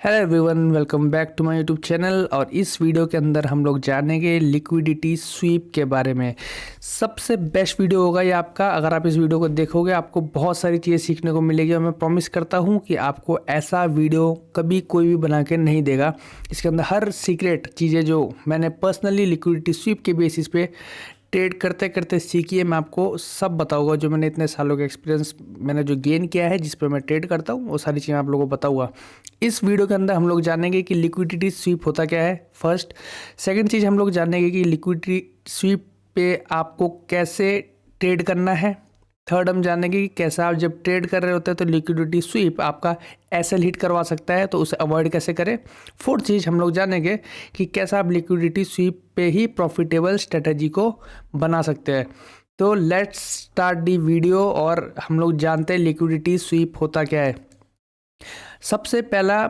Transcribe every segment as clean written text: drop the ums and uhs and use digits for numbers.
Hello everyone, welcome back to my YouTube channel. और इस video के अंदर हम लोग जानेंगे लिक्विडिटी स्वीप के बारे में। सबसे बेस्ट वीडियो होगा ये आपका। अगर आप इस वीडियो को देखोगे आपको बहुत सारी चीज़ें सीखने को मिलेगी और मैं प्रॉमिस करता हूँ कि आपको ऐसा वीडियो कभी कोई भी बना के नहीं देगा। इसके अंदर हर सीक्रेट चीज़ें जो मैंने पर्सनली लिक्विडिटी स्वीप के बेसिस पे ट्रेड करते करते सीखी है, मैं आपको सब बताऊंगा। जो मैंने इतने सालों का एक्सपीरियंस मैंने जो गेन किया है, जिस पर मैं ट्रेड करता हूँ, वो सारी चीज़ें आप लोगों को बताऊंगा। इस वीडियो के अंदर हम लोग जानेंगे कि लिक्विडिटी स्वीप होता क्या है, फर्स्ट। सेकंड चीज़ हम लोग जानेंगे कि लिक्विडिटी स्वीप पे आपको कैसे ट्रेड करना है। थर्ड हम जानेंगे कि कैसा आप जब ट्रेड कर रहे होते हैं तो लिक्विडिटी स्वीप आपका एसएल हिट करवा सकता है, तो उसे अवॉइड कैसे करें। फोर्थ चीज़ हम लोग जानेंगे कि कैसा आप लिक्विडिटी स्वीप पे ही प्रॉफिटेबल स्ट्रेटजी को बना सकते हैं। तो लेट्स स्टार्ट दी वीडियो और हम लोग जानते हैं लिक्विडिटी स्वीप होता क्या है। सबसे पहला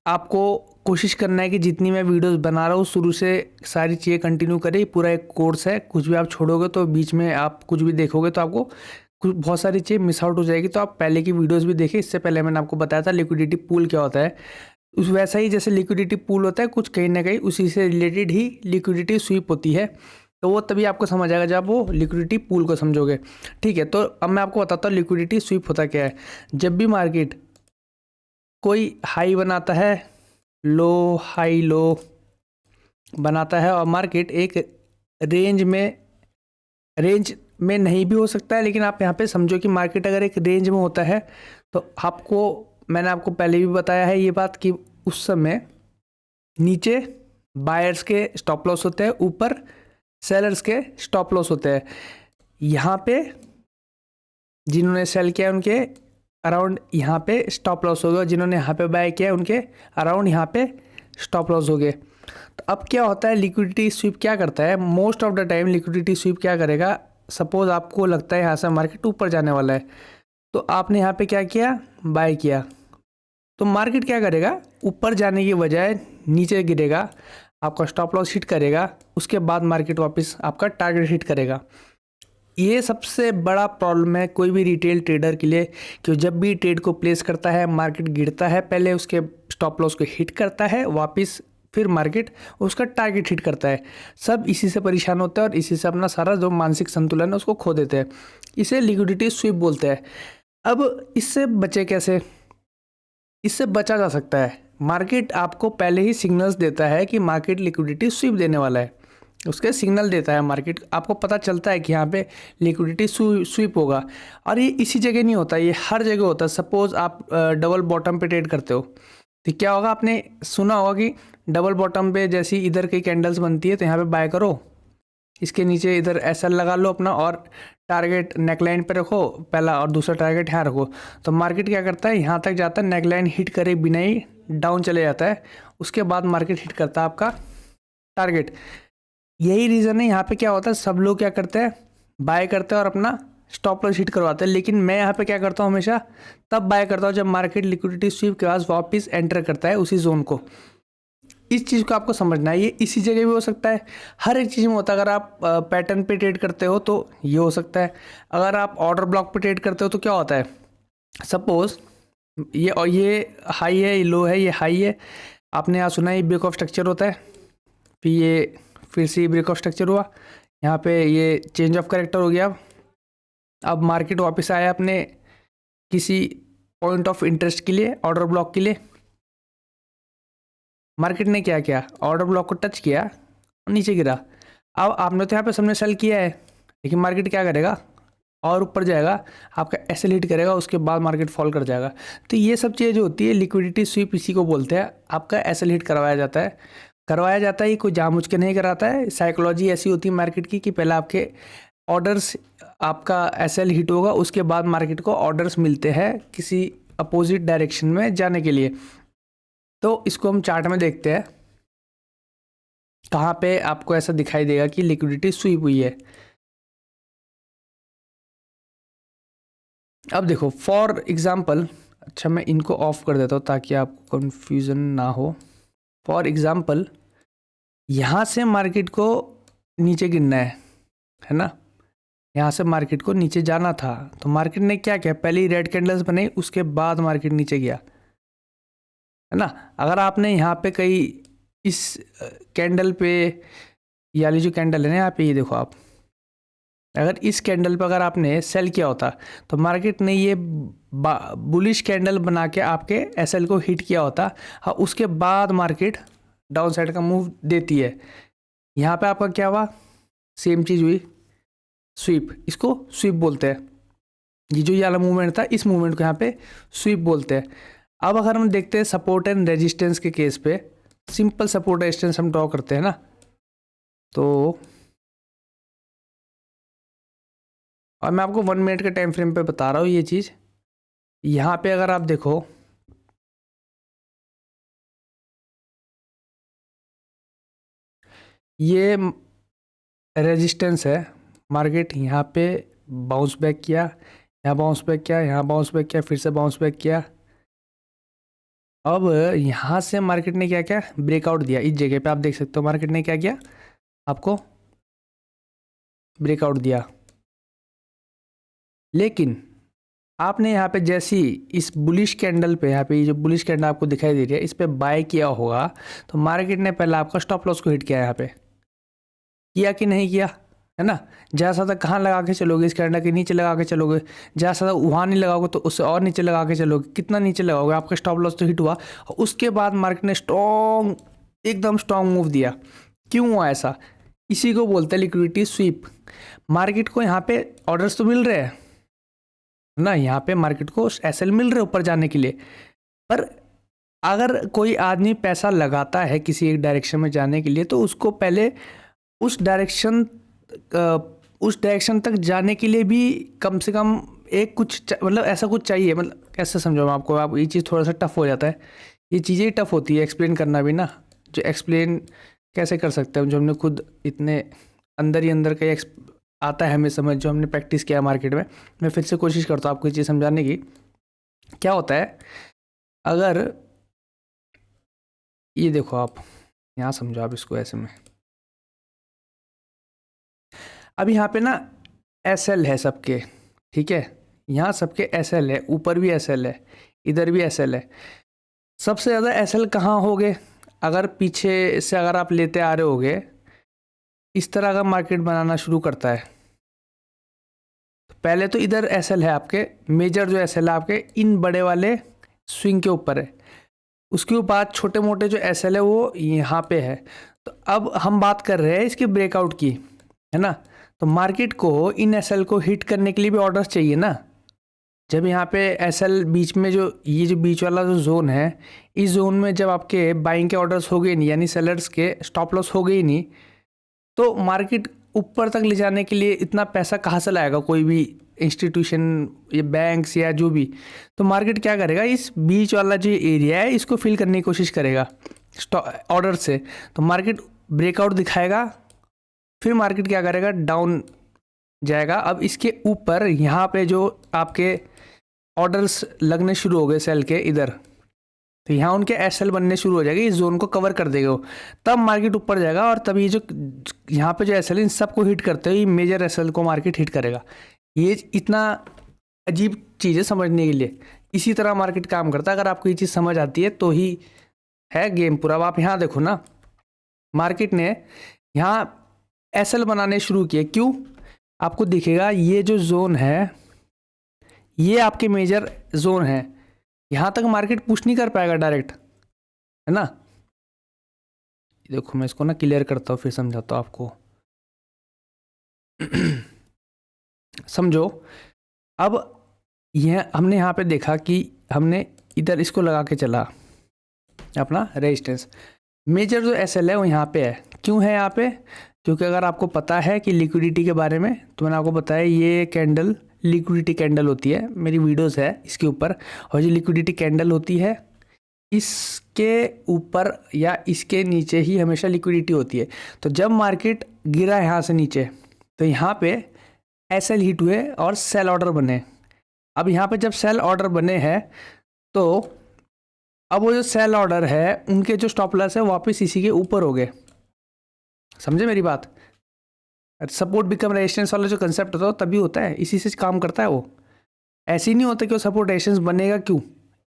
आपको कोशिश करना है कि जितनी मैं वीडियोस बना रहा हूँ शुरू से सारी चीज़ें कंटिन्यू करें। पूरा एक कोर्स है, कुछ भी आप छोड़ोगे तो बीच में आप कुछ भी देखोगे तो आपको कुछ बहुत सारी चीज़ मिस आउट हो जाएगी। तो आप पहले की वीडियोस भी देखें। इससे पहले मैंने आपको बताया था लिक्विडिटी पूल क्या होता है। उस वैसा ही जैसे लिक्विडिटी पूल होता है, कुछ कहीं ना कहीं उसी से रिलेटेड ही लिक्विडिटी स्वीप होती है। तो वो तभी आपको समझ आएगा जब आप वो लिक्विडिटी पूल को समझोगे। ठीक है, तो अब मैं आपको बताता हूँ लिक्विडिटी स्वीप होता क्या है। जब भी मार्केट कोई हाई बनाता है, लो हाई लो बनाता है, और मार्केट एक रेंज में नहीं भी हो सकता है, लेकिन आप यहाँ पे समझो कि मार्केट अगर एक रेंज में होता है तो आपको, मैंने आपको पहले भी बताया है ये बात कि उस समय नीचे बायर्स के स्टॉप लॉस होते हैं, ऊपर सेलर्स के स्टॉप लॉस होते हैं। यहाँ पे जिन्होंने सेल किया उनके अराउंड यहाँ पे स्टॉप लॉस हो गया, जिन्होंने यहाँ पे बाय किया उनके अराउंड यहाँ पे स्टॉप लॉस हो गए। तो अब क्या होता है, लिक्विडिटी स्वीप क्या करता है, most of the time liquidity SVEEP क्या करेगा, सपोज आपको लगता है यहाँ से मार्केट ऊपर जाने वाला है, तो आपने यहाँ पे क्या किया, बाय किया, तो मार्केट क्या करेगा, ऊपर जाने की बजाय नीचे गिरेगा, आपका स्टॉप लॉस हिट करेगा, उसके बाद मार्केट वापस आपका टारगेट हिट करेगा। ये सबसे बड़ा प्रॉब्लम है कोई भी रिटेल ट्रेडर के लिए, कि जब भी ट्रेड को प्लेस करता है मार्केट गिरता है, पहले उसके स्टॉप लॉस को हिट करता है, वापस फिर मार्केट उसका टारगेट हिट करता है। सब इसी से परेशान होते हैं और इसी से अपना सारा जो मानसिक संतुलन है उसको खो देते हैं। इसे लिक्विडिटी स्वीप बोलते हैं। अब इससे बचे कैसे, इससे बचा जा सकता है। मार्केट आपको पहले ही सिग्नल्स देता है कि मार्केट लिक्विडिटी स्वीप देने वाला है, उसके सिग्नल देता है मार्केट, आपको पता चलता है कि यहाँ पे लिक्विडिटी स्वीप होगा। और ये इसी जगह नहीं होता, ये हर जगह होता है। सपोज आप डबल बॉटम पे ट्रेड करते हो तो क्या होगा, आपने सुना होगा कि डबल बॉटम पे जैसी इधर की कैंडल्स बनती है तो यहाँ पे बाय करो, इसके नीचे इधर एसएल लगा लो अपना, और टारगेट नेकलाइन पे रखो पहला, और दूसरा टारगेट यहाँ रखो। तो मार्केट क्या करता है, यहाँ तक जाता है, नेकलाइन हिट करे बिना ही डाउन चले जाता है, उसके बाद मार्केट हिट करता है आपका टारगेट। यही रीज़न है, यहाँ पे क्या होता है, सब लोग क्या करते हैं, बाय करते हैं और अपना स्टॉप लॉस हिट करवाते हैं। लेकिन मैं यहाँ पे क्या करता हूँ, हमेशा तब बाय करता हूँ जब मार्केट लिक्विडिटी स्वीप के बाद वापस एंटर करता है उसी जोन को। इस चीज़ को आपको समझना है, ये इसी जगह भी हो सकता है, हर एक चीज़ में होता है। अगर आप पैटर्न पे ट्रेड करते हो तो ये हो सकता है, अगर आप ऑर्डर ब्लॉक पे ट्रेड करते हो तो क्या होता है, सपोज ये, और ये हाई है, ये लो है, ये हाई है, आपने यहाँ सुना है ब्रेक ऑफ स्ट्रक्चर होता है, फिर ये फिर से ब्रेक ऑफ स्ट्रक्चर हुआ, यहाँ पे ये चेंज ऑफ करेक्टर हो गया। अब मार्केट वापस आया अपने किसी पॉइंट ऑफ इंटरेस्ट के लिए, ऑर्डर ब्लॉक के लिए। मार्केट ने क्या किया, ऑर्डर ब्लॉक को टच किया और नीचे गिरा। अब आपने तो यहाँ पे सबने सेल किया है, लेकिन मार्केट क्या करेगा, और ऊपर जाएगा, आपका एसएल हिट करेगा, उसके बाद मार्केट फॉल कर जाएगा। तो ये सब चीज़ें जो होती है लिक्विडिटी स्वीप इसी को बोलते हैं। आपका एसएल हिट करवाया जाता है, ये कोई जानबूझ के नहीं कराता है। साइकोलॉजी ऐसी होती है मार्केट की कि पहले आपके ऑर्डर्स, आपका एसएल हिट होगा, उसके बाद मार्केट को ऑर्डर्स मिलते हैं किसी अपोजिट डायरेक्शन में जाने के लिए। तो इसको हम चार्ट में देखते हैं, कहाँ पे आपको ऐसा दिखाई देगा कि लिक्विडिटी स्वीप हुई है। अब देखो फॉर एग्जांपल, अच्छा मैं इनको ऑफ कर देता हूँ ताकि आपको कंफ्यूजन ना हो। फॉर एग्जांपल, यहाँ से मार्केट को नीचे गिरना है ना, यहाँ से मार्केट को नीचे जाना था, तो मार्केट ने क्या किया, पहले ही रेड कैंडल्स बनाई, उसके बाद मार्केट नीचे गया। है ना। अगर आपने यहाँ पे कई इस कैंडल पे, ये वाली जो कैंडल है ना यहाँ पे, ये देखो आप, अगर इस कैंडल पर अगर आपने सेल किया होता तो मार्केट ने ये बुलिश कैंडल बना के आपके एसएल को हिट किया होता। हाँ, उसके बाद मार्केट डाउन साइड का मूव देती है। यहाँ पे आपका क्या हुआ, सेम चीज़ हुई, स्वीप, इसको स्वीप बोलते हैं। ये जो ये वाला मूवमेंट था, इस मूवमेंट को यहाँ पे स्वीप बोलते हैं। अब अगर हम देखते हैं सपोर्ट एंड रेजिस्टेंस के केस पे, सिंपल सपोर्ट रेजिस्टेंस हम ड्रॉ करते हैं ना, तो और मैं आपको 1 मिनट के टाइम फ्रेम पे बता रहा हूँ ये चीज़। यहाँ पे अगर आप देखो, ये रेजिस्टेंस है, मार्केट यहाँ पे बाउंस बैक किया, यहाँ बाउंस बैक किया, यहाँ बाउंस बैक किया, फिर से बाउंस बैक किया। अब यहाँ से मार्केट ने क्या किया, ब्रेकआउट दिया। इस जगह पे आप देख सकते हो मार्केट ने क्या किया, आपको ब्रेकआउट दिया। लेकिन आपने यहाँ पे जैसी इस बुलिश कैंडल पे, यहाँ पे ये जो बुलिश कैंडल आपको दिखाई दे रही है, इस पे बाय किया होगा तो मार्केट ने पहले आपका स्टॉप लॉस को हिट किया। यहाँ पे किया कि नहीं किया, है ना। जैसा तक कहाँ लगा के चलोगे, इस कैंडल के नीचे लगा के चलोगे। जैसा तक वहाँ नहीं लगाओगे तो उससे और नीचे लगा के चलोगे। कितना नीचे लगाओगे, आपका स्टॉप लॉस तो हिट हुआ। और उसके बाद मार्केट ने स्ट्रॉन्ग, एकदम स्ट्रॉन्ग मूव दिया। क्यों हुआ ऐसा, इसी को बोलते हैं लिक्विडिटी स्वीप। मार्केट को यहाँ पे ऑर्डर्स तो मिल रहे हैं ना, यहाँ पे मार्केट को एसएल मिल रहे ऊपर जाने के लिए। पर अगर कोई आदमी पैसा लगाता है किसी एक डायरेक्शन में जाने के लिए, तो उसको पहले उस डायरेक्शन तक जाने के लिए भी कम से कम एक कुछ मतलब ऐसा कुछ चाहिए। मतलब कैसे समझाऊँ मैं आपको, आप ये चीज़ थोड़ा सा टफ हो जाता है। ये चीज़ें टफ होती है एक्सप्लेन करना भी ना। जो एक्सप्लेन कैसे कर सकते हैं, जो हमने खुद इतने अंदर ही अंदर का आता है हमें समझ, जो हमने प्रैक्टिस किया मार्केट में। मैं फिर से कोशिश करता हूँ आपको ये चीज़ समझाने की। क्या होता है, अगर ये देखो आप यहाँ समझो, आप इसको ऐसे में, अब यहाँ पे ना एसएल है सबके, ठीक है, यहाँ सबके एसएल है, ऊपर भी एसएल है, इधर भी एसएल है। सबसे ज़्यादा एसएल कहाँ होगे, अगर पीछे से अगर आप लेते आ रहे होगे, इस तरह का मार्केट बनाना शुरू करता है तो पहले तो इधर एसएल है आपके, मेजर जो एसएल है आपके इन बड़े वाले स्विंग के ऊपर है। उसके बाद छोटे मोटे जो एसएल है वो यहाँ पे है। तो अब हम बात कर रहे हैं इसके ब्रेकआउट की, है ना। तो मार्केट को इन एसएल को हिट करने के लिए भी ऑर्डर्स चाहिए ना। जब यहाँ पे एसएल बीच में, जो ये जो बीच वाला जो जोन है, इस जोन में जब आपके बाइंग के ऑर्डर्स हो गए नहीं, यानी सेलर्स के स्टॉप लॉस हो गई नहीं, तो मार्केट ऊपर तक ले जाने के लिए इतना पैसा कहाँ से लाएगा कोई भी इंस्टीट्यूशन या बैंक्स या जो भी। तो मार्केट क्या करेगा, इस बीच वाला जो एरिया है इसको फिल करने की कोशिश करेगा ऑर्डर से। तो मार्केट ब्रेकआउट दिखाएगा, फिर मार्केट क्या करेगा, डाउन जाएगा। अब इसके ऊपर यहाँ पे जो आपके ऑर्डर्स लगने शुरू हो गए सेल के इधर, तो यहाँ उनके एसएल बनने शुरू हो जाएंगे, इस जोन को कवर कर देगा वो। तब मार्केट ऊपर जाएगा और तब ये जो यहाँ पे जो एसएल इन सबको हिट करते हैं, ये मेजर एसएल को मार्केट हिट करेगा। ये इतना अजीब चीज़ है समझने के लिए। इसी तरह मार्केट काम करता है। अगर आपको ये चीज़ समझ आती है तो ही है गेम पूरा। अब आप यहाँ देखो ना, मार्केट ने यहाँ एसएल बनाने शुरू किए। क्यों, आपको दिखेगा ये जो जोन है ये आपके मेजर जोन है, यहाँ तक मार्केट पुश नहीं कर पाएगा डायरेक्ट, है ना। देखो मैं इसको ना क्लियर करता हूँ, फिर समझाता हूँ आपको। समझो, अब यह हमने यहाँ पे देखा कि हमने इधर इसको लगा के चला अपना रेजिस्टेंस। मेजर जो एसएल है वो यहाँ पे है। क्यों है यहाँ पे, क्योंकि अगर आपको पता है कि लिक्विडिटी के बारे में, तो मैंने आपको बताया ये कैंडल लिक्विडिटी कैंडल होती है, मेरी वीडियोस है इसके ऊपर। और जो लिक्विडिटी कैंडल होती है इसके ऊपर या इसके नीचे ही हमेशा लिक्विडिटी होती है। तो जब मार्केट गिरा यहाँ से नीचे, तो यहाँ पे एसएल हिट हुए और सेल ऑर्डर बने। अब यहाँ पे जब सेल ऑर्डर बने हैं, तो अब वो जो सेल ऑर्डर है उनके जो स्टॉप लॉस है वापस इसी के ऊपर हो गए। समझे मेरी बात। सपोर्ट बिकम रेजिस्टेंस वाला जो कंसेप्ट होता है तभी होता है, इसी से काम करता है वो। ऐसे ही नहीं होता कि वो सपोर्ट रेजिस्टेंस बनेगा क्यों,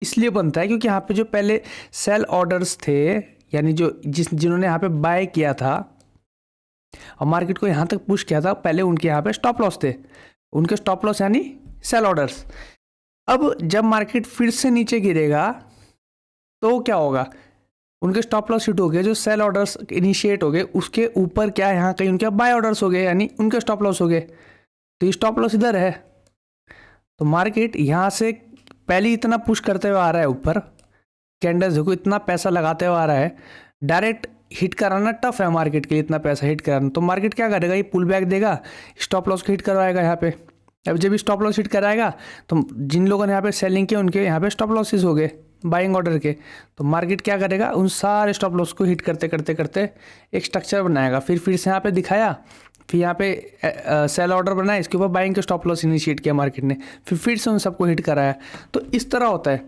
इसलिए बनता है क्योंकि यहाँ पे जो पहले सेल ऑर्डर्स थे, यानी जिन्होंने यहाँ पे बाय किया था और मार्केट को यहाँ तक पुश किया था, पहले उनके यहाँ पे स्टॉप लॉस थे, उनके स्टॉप लॉस यानी सेल ऑर्डर्स। अब जब मार्केट फिर से नीचे गिरेगा तो क्या होगा, उनके स्टॉप लॉस हिट हो गए, जो सेल ऑर्डर्स इनिशिएट हो गए उसके ऊपर क्या यहाँ कहीं उनके बाय ऑर्डर्स हो गए, यानी उनके स्टॉप लॉस हो गए। तो ये स्टॉप लॉस इधर है, तो मार्केट यहाँ से पहले इतना पुश करते हुए आ रहा है ऊपर, कैंडल्स को इतना पैसा लगाते हुए आ रहा है, डायरेक्ट हिट कराना टफ है मार्केट के लिए, इतना पैसा हिट कराना। तो मार्केट क्या करेगा, ये पुल बैक देगा, स्टॉप लॉस को हिट करवाएगा यहाँ पे। अब जब स्टॉप लॉस हिट कराएगा तो जिन लोगों ने यहाँ पे सेलिंग किया उनके यहाँ पे स्टॉप लॉसेस हो गए बाइंग ऑर्डर के, तो मार्केट क्या करेगा, उन सारे स्टॉप लॉस को हिट करते करते करते एक स्ट्रक्चर बनाएगा, फिर से यहाँ पे दिखाया, फिर यहाँ पे सेल ऑर्डर बनाया, इसके ऊपर बाइंग के स्टॉप लॉस इनिशिएट किया मार्केट ने, फिर से उन सबको हिट कराया। तो इस तरह होता है,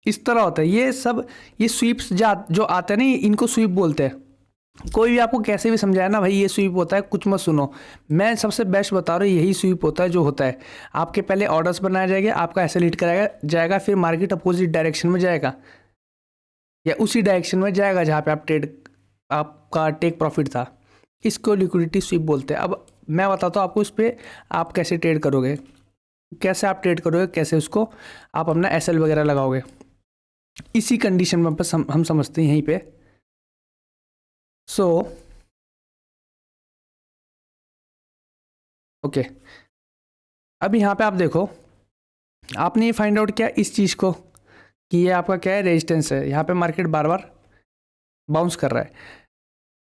इस तरह होता है ये सब। ये स्वीप्स जो आते हैं ना, इनको स्वीप बोलते हैं। कोई भी आपको कैसे भी समझाया ना भाई ये स्वीप होता है, कुछ मत सुनो, मैं सबसे बेस्ट बता रहा हूँ, यही स्वीप होता है जो होता है। आपके पहले ऑर्डर्स बनाया जाएगा, आपका ऐसे लीड कराया जाएगा, फिर मार्केट अपोजिट डायरेक्शन में जाएगा या उसी डायरेक्शन में जाएगा जहाँ पे आपका टेक प्रॉफिट था। इसको लिक्विडिटी स्वीप बोलते हैं। अब मैं बताता हूँ आपको इस पर आप कैसे ट्रेड करोगे, कैसे आप ट्रेड करोगे, कैसे उसको आप अपना एसएल वगैरह लगाओगे। इसी कंडीशन में हम समझते हैं यहीं पे। ओके, अब यहाँ पे आप देखो, आपने ये फाइंड आउट किया इस चीज़ को कि ये आपका क्या है, रेजिस्टेंस है। यहाँ पे मार्केट बार बार बाउंस कर रहा है।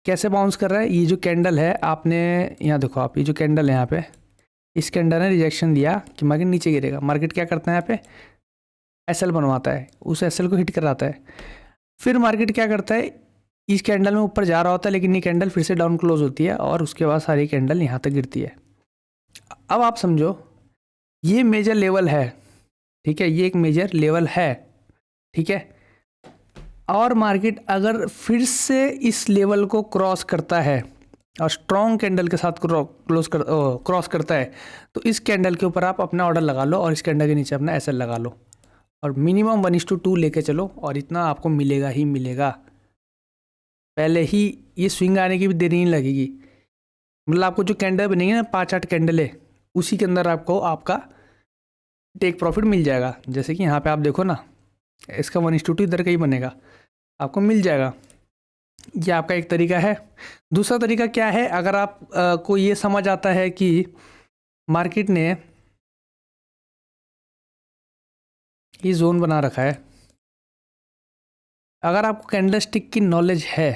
कैसे बाउंस कर रहा है, ये जो कैंडल है, आपने यहाँ देखो, आप ये जो कैंडल है यहाँ पे, इस कैंडल ने रिजेक्शन दिया कि मार्केट नीचे गिरेगा। मार्केट क्या करता है, यहाँ पे एसएल बनवाता है, उस एसएल को हिट कराता है। फिर मार्केट क्या करता है, इस कैंडल में ऊपर जा रहा होता है, लेकिन ये कैंडल फिर से डाउन क्लोज होती है और उसके बाद सारी कैंडल यहाँ तक गिरती है। अब आप समझो ये मेजर लेवल है, ठीक है, ये एक मेजर लेवल है, ठीक है। और मार्केट अगर फिर से इस लेवल को क्रॉस करता है और स्ट्रॉन्ग कैंडल के साथ क्रॉस करता है, तो इस कैंडल के ऊपर आप अपना ऑर्डर लगा लो और इस कैंडल के नीचे अपना एसएल लगा लो और मिनिमम 1:2 लेके चलो और इतना आपको मिलेगा ही मिलेगा। पहले ही ये स्विंग आने की भी देरी नहीं लगेगी। मतलब आपको जो कैंडल बनेगी ना, 5-8 कैंडल है, उसी के अंदर आपको आपका टेक प्रॉफिट मिल जाएगा। जैसे कि यहाँ पे आप देखो ना, इसका 1:2 इधर का ही बनेगा, आपको मिल जाएगा। ये आपका एक तरीका है। दूसरा तरीका क्या है, अगर आप को ये समझ आता है कि मार्केट ने ये जोन बना रखा है, अगर आपको कैंडलस्टिक की नॉलेज है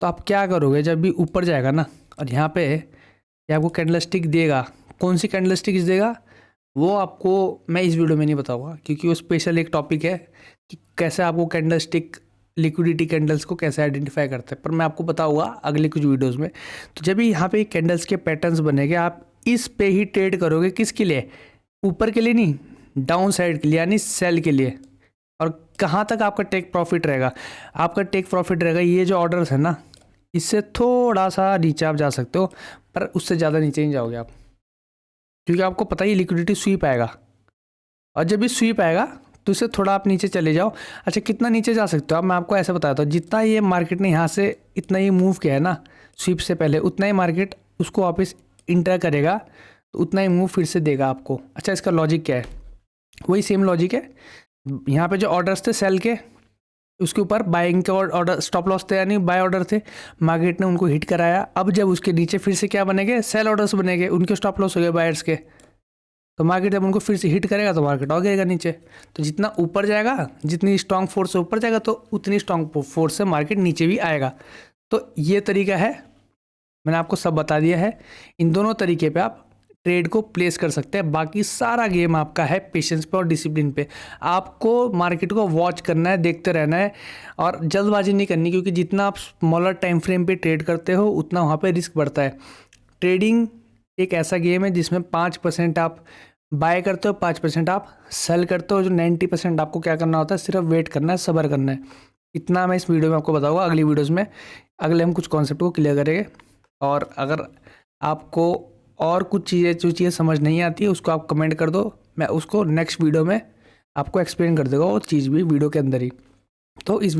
तो आप क्या करोगे, जब भी ऊपर जाएगा ना और यहाँ पे ये आपको कैंडलस्टिक देगा, कौन सी कैंडलस्टिक देगा वो आपको मैं इस वीडियो में नहीं बताऊंगा, क्योंकि वो स्पेशल एक टॉपिक है कि कैसे आपको कैंडलस्टिक लिक्विडिटी कैंडल्स को कैसे आइडेंटिफाई करते हैं, पर मैं आपको बताऊंगा अगले कुछ वीडियोस में। तो जब भी यहाँ पे कैंडल्स के पैटर्न्स बनेंगे, आप इस पे ही ट्रेड करोगे। किसके लिए, ऊपर के लिए नहीं, डाउन साइड के लिए, यानी सेल के लिए। और कहाँ तक आपका टेक प्रॉफिट रहेगा, आपका टेक प्रॉफिट रहेगा ये जो ऑर्डर्स है ना, इससे थोड़ा सा नीचे आप जा सकते हो, पर उससे ज़्यादा नीचे नहीं जाओगे आप, क्योंकि आपको पता ही लिक्विडिटी स्वीप आएगा। और जब भी स्वीप आएगा तो इससे थोड़ा आप नीचे चले जाओ। अच्छा, कितना नीचे जा सकते हो अब मैं आपको ऐसे बताता हूँ, जितना ये मार्केट ने यहाँ से इतना ही मूव किया है ना स्वीप से पहले, उतना ही मार्केट उसको वापस इंटर करेगा, तो उतना ही मूव फिर से देगा आपको। अच्छा, इसका लॉजिक क्या है, वही सेम लॉजिक है। यहाँ पे जो ऑर्डर्स थे सेल के, उसके ऊपर बाइंग के ऑर्डर स्टॉप लॉस थे, यानी बाय ऑर्डर थे, मार्केट ने उनको हिट कराया। अब जब उसके नीचे फिर से क्या बनेंगे, सेल ऑर्डर्स बनेंगे, उनके स्टॉप लॉस हो गए बायर्स के, तो मार्केट जब उनको फिर से हिट करेगा तो मार्केट और गिरेगा नीचे। तो जितना ऊपर जाएगा, जितनी स्ट्रांग फोर्स से ऊपर जाएगा, तो उतनी स्ट्रांग फोर्स से मार्केट नीचे भी आएगा। तो ये तरीका है, मैंने आपको सब बता दिया है। इन दोनों तरीके पे आप ट्रेड को प्लेस कर सकते हैं। बाकी सारा गेम आपका है पेशेंस पे और डिसिप्लिन पे। आपको मार्केट को वॉच करना है, देखते रहना है और जल्दबाजी नहीं करनी, क्योंकि जितना आप स्मॉलर टाइम फ्रेम पे ट्रेड करते हो उतना वहाँ पे रिस्क बढ़ता है। ट्रेडिंग एक ऐसा गेम है जिसमें 5% आप बाय करते हो, 5% आप सेल करते हो। जो 90% आपको क्या करना होता है, सिर्फ वेट करना है, सब्र करना है। इतना मैं इस वीडियो में आपको बताऊंगा। अगली वीडियोज़ में अगले हम कुछ कॉन्सेप्ट को क्लियर करेंगे। और अगर आपको और कुछ चीज़ें जो चीज़ें समझ नहीं आती है उसको आप कमेंट कर दो, मैं उसको नेक्स्ट वीडियो में आपको एक्सप्लेन कर देगा वो चीज़ भी वीडियो के अंदर ही। तो इस